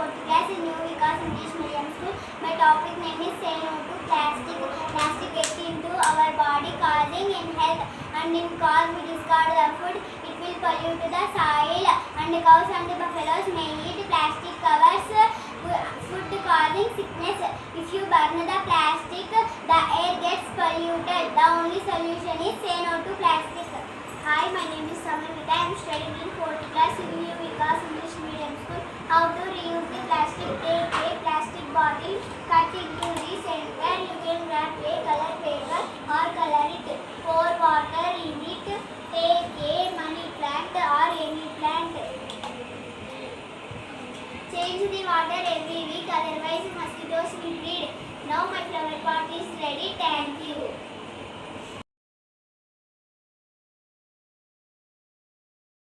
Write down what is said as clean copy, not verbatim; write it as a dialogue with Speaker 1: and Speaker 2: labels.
Speaker 1: fourth class in New Vikas English Medium School. My topic name is Say No to Plastic. Plastic gets into our body causing in health and in cause we discard the food. It will pollute the soil and cows and buffaloes may eat plastic covers. Food causing sickness. If you burn the plastic, the air gets polluted. The only solution is say no to plastic. Hi, my name is Samavita. I am studying in 4th class in New Vikas English Medium School. How to reuse the plastic? Take a plastic bottle, cut it to the center. You can wrap a color paper or color it. Pour water in it. Take a money plant or any plant. Change the water every week, otherwise mosquitoes will breed. Now my flower pot is ready.